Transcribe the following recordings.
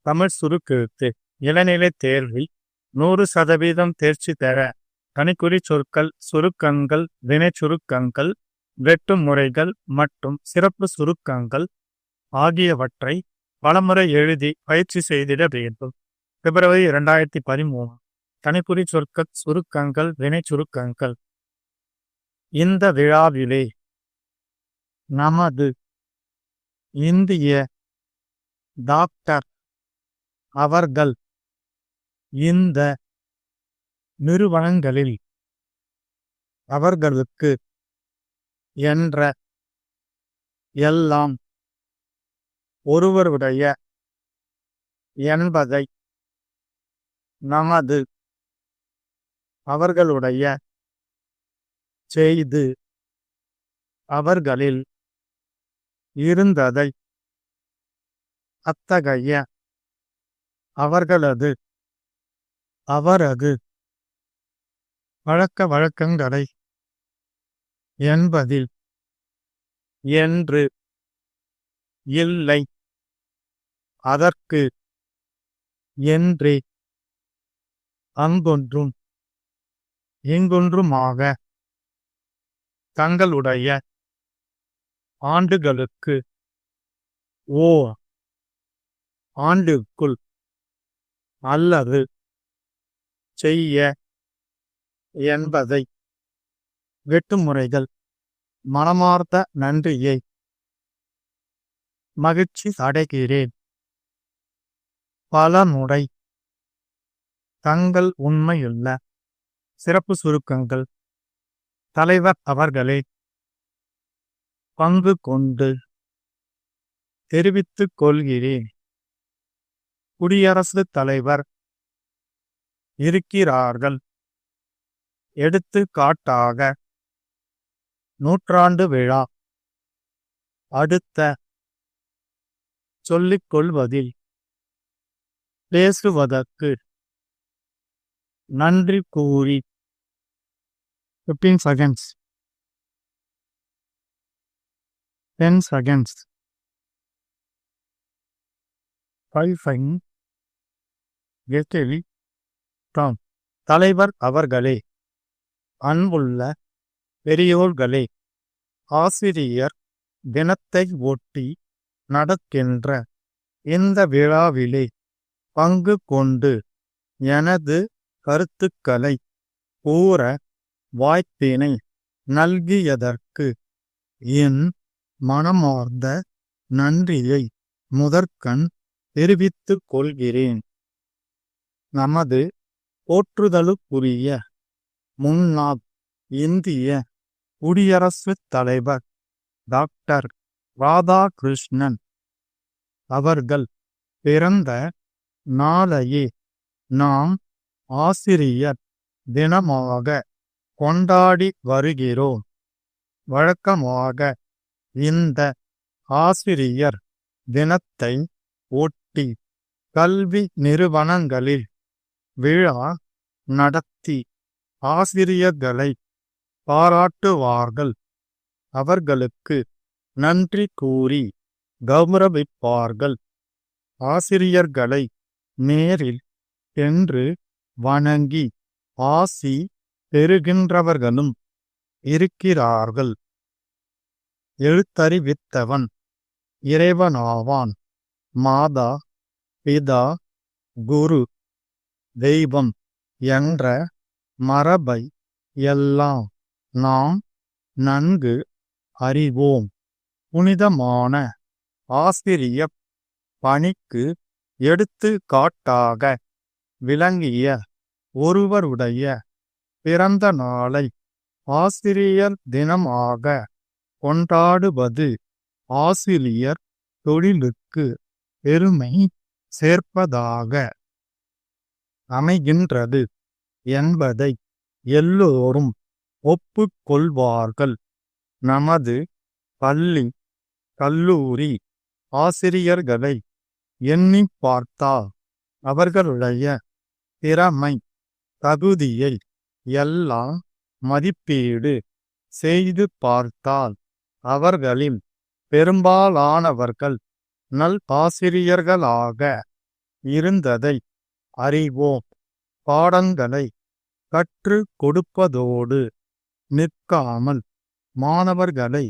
தமிழ் சுருக்கெழுத்து இளநிலை தேர்வில் 100% தேர்ச்சி பெற கணிக்குறி சொற்கள், சுருக்கங்கள், வினை சுருக்கங்கள், வெட்டு முறைகள் மற்றும் சிறப்பு சுருக்கங்கள் ஆகியவற்றை பலமுறை எழுதி பயிற்சி செய்திட வேண்டும். பிப்ரவரி 2013. கணிக்குறி சொற்கள், சுருக்கங்கள், வினை சுருக்கங்கள். இந்த விழாவிலே நமது இந்திய டாக்டர் அவர்கள் இந்த நிறுவனங்களில் அவர்களுக்கு என்ற எல்லாம் ஒருவருடைய என்பதை நமது அவர்களுடைய செய்து அவர்களில் இருந்ததை அத்தகைய அவர்களது அவரது பழக்க வழக்கங்களை என்பதில் என்று இல்லை அதற்கு என்றே அங்கொன்றும் இங்கொன்றுமாக தங்களுடைய ஆண்டுகளுக்கு ஓர் ஆண்டுக்குள் அல்லது செய்ய என்பதை வெட்டுமுறைகள் மனமார்ந்த நன்றியை மகிழ்ச்சி அடைகிறேன். பல முறை தங்கள் உண்மையுள்ள சிறப்பு சுருக்கங்கள் தலைவர் அவர்களே பங்கு கொண்டு தெரிவித்துக் கொள்கிறேன். குடியரசுத் தலைவர் இருக்கிறார்கள். எடுத்துக்காட்டாக 100 விழா அடுத்த சொல்லிக் கொள்வதில் பேசுவதற்கு நன்றி கூறி 15 seconds 10 seconds 5 seconds கெட்டலி டாம். தலைவர் அவர்களே, அன்புள்ள பெரியோர்களே, ஆசிரியர் தினத்தை ஒட்டி நடக்கின்ற இந்த விழாவிலே பங்கு கொண்டு எனது கருத்துக்களை கூற வாய்ப்பினை நல்கியதற்கு என் மனமார்ந்த நன்றியை முதற்கண் தெரிவித்துக் கொள்கிறேன். நமது போற்றுதலுக்குரிய முன்னாள் இந்திய குடியரசுத் தலைவர் டாக்டர் ராதாகிருஷ்ணன் அவர்கள் பிறந்த நாளையே நாம் ஆசிரியர் தினமாக கொண்டாடி வருகிறோம். வழக்கமாக இந்த ஆசிரியர் தினத்தை ஒட்டி கல்வி நிறுவனங்களில் விழா நடத்தி ஆசிரியர்களை பாராட்டுவார்கள். அவர்களுக்கு நன்றி கூறி கௌரவிப்பார்கள். ஆசிரியர்களை நேரில் சென்று வணங்கி ஆசி பெறுகின்றவர்களும் இருக்கிறார்கள். எழுத்தறிவித்தவன் இறைவனாவான். மாதா, பிதா, குரு, தெய்வம் என்ற மரபை எல்லாம் நாம் நன்கு அறிவோம். புனிதமான ஆசிரியப் பணிக்கு எடுத்துக்காட்டாக விளங்கிய ஒருவருடைய பிறந்த நாளை ஆசிரியர் தினமாக கொண்டாடுவது ஆசிரியர் தொழிலுக்கு பெருமை சேர்ப்பதாக அமைகின்றது என்பதை எல்லோரும் ஒப்புக்கொள்வார்கள். நமது பள்ளி, கல்லூரி ஆசிரியர்களை எண்ணி பார்த்தால் அவர்களுடைய திறமை, தகுதியை எல்லாம் மதிப்பீடு செய்து பார்த்தால் அவர்களில் பெரும்பாலானவர்கள் நல் ஆசிரியர்களாக இருந்ததை அறிவோம். பாடங்களை கற்றுக் கொடுப்பதோடு நிற்காமல் மாணவர்களை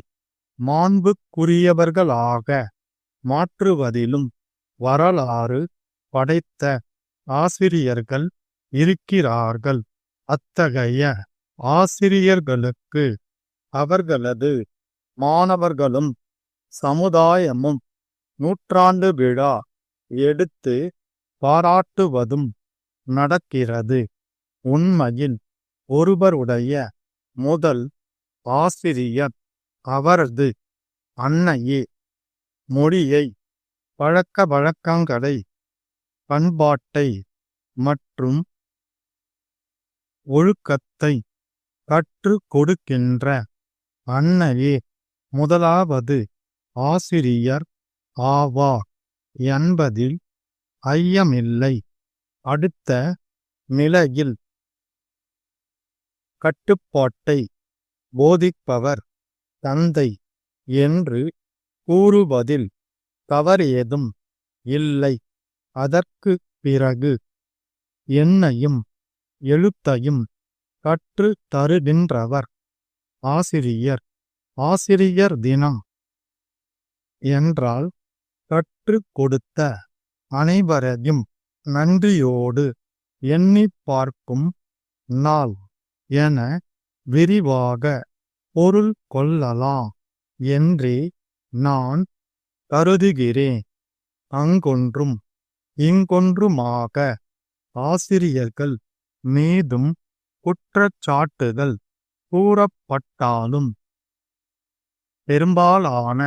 மாண்புக்குரியவர்களாக மாற்றுவதிலும் வரலாறு படைத்த ஆசிரியர்கள் இருக்கிறார்கள். அத்தகைய ஆசிரியர்களுக்கு அவர்களது மாணவர்களும் சமுதாயமும் நூற்றாண்டு விழா எடுத்து பாராட்டுவதும் நடக்கிறது. உண்மையில் ஒருவருடைய முதல் ஆசிரியர் அவரது அன்னையே. மொழியை, பழக்க வழக்கங்களை, பண்பாட்டை மற்றும் ஒழுக்கத்தை கற்றுக் கொடுக்கின்ற அன்னையே முதலாவது ஆசிரியர் ஆவார் என்பதில் ஐயமில்லை. அடுத்த நிலையில் கட்டுப்பாட்டை போதிப்பவர் தந்தை என்று கூறுவதில் தவறேதும் இல்லை. அதற்கு பிறகு எண்ணையும் எழுத்தையும் கற்று தருகின்றவர் ஆசிரியர். ஆசிரியர் தினம் என்றால் கற்றுக் கொடுத்த அனைவரையும் நன்றியோடு எண்ணி பார்க்கும் நாள் என விரிவாக பொருள் கொள்ளலாம் என்றே நான் கருதுகிறேன். அங்கொன்றும் இங்கொன்றுமாக ஆசிரியர்கள் மீதும் குற்றச்சாட்டுகள் கூறப்பட்டாலும் பெரும்பாலான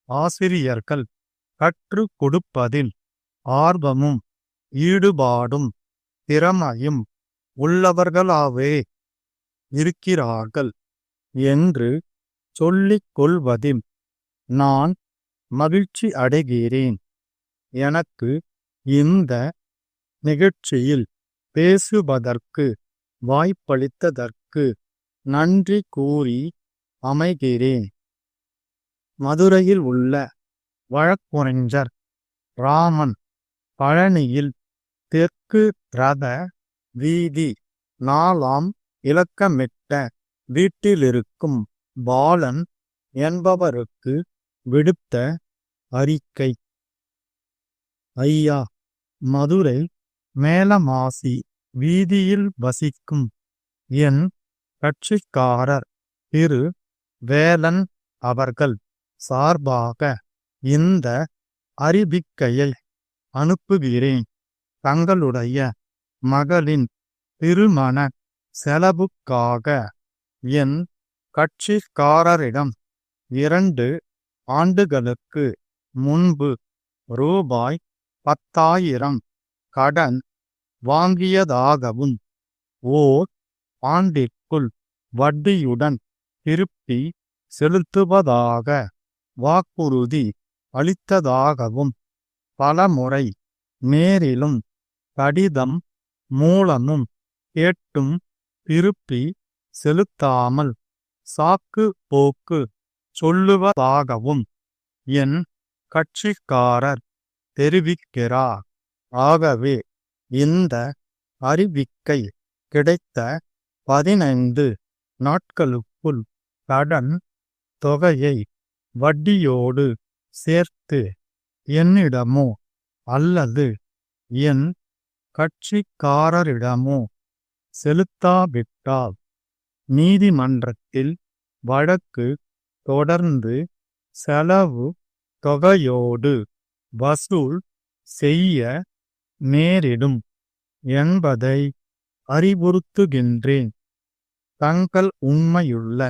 ஆசிரியர்கள் கற்றுக் கொடுப்பதில் ஆர்வமும் ஈடுபாடும் திறமையும் உள்ளவர்களாகவே இருக்கிறார்கள் என்று சொல்லிக் கொள்வதில் நான் மகிழ்ச்சி அடைகிறேன். எனக்கு இந்த நிகழ்ச்சியில் பேசுவதற்கு வாய்ப்பளித்ததற்கு நன்றி கூறி அமைகிறேன். மதுரையில் உள்ள வழக்குரைஞர் ராமன் பழனியில் தெற்கு ரத வீதி 4ஆம் இலக்கமிட்ட வீட்டிலிருக்கும் பாலன் என்பவருக்கு விடுத்த அறிக்கை. ஐயா, மதுரை மேலமாசி வீதியில் வசிக்கும் என் கட்சிக்காரர் திரு வேலன் அவர்கள் சார்பாக இந்த அறிவிக்கையை அனுப்புகிறேன். தங்களுடைய மகளின் திருமண செலவுக்காக என் கட்சிக்காரரிடம் 2 ஆண்டுகளுக்கு முன்பு ரூபாய் 10,000 கடன் வாங்கியதாகவும் ஓர் ஆண்டிற்குள் வட்டியுடன் திருப்பி செலுத்துவதாக வாக்குறுதி அளித்ததாகவும் பலமுறை நேரிலும் கடிதம் மூலமும் கேட்டும் திருப்பி செலுத்தாமல் சாக்கு போக்கு சொல்லுவதாகவும் என் கட்சிக்காரர் தெரிவிக்கிறார். ஆகவே இந்த அறிவிக்கை கிடைத்த 15 நாட்களுக்குள் கடன் தொகையை வட்டியோடு சேர்த்து என்னிடமோ அல்லது என் கட்சிக்காரரிடமோ செலுத்தாவிட்டால் நீதிமன்றத்தில் வழக்கு தொடர்ந்து செலவு தொகையோடு வசூல் செய்ய நேரிடும் என்பதை அறிவுறுத்துகின்றேன். தங்கள் உண்மையுள்ள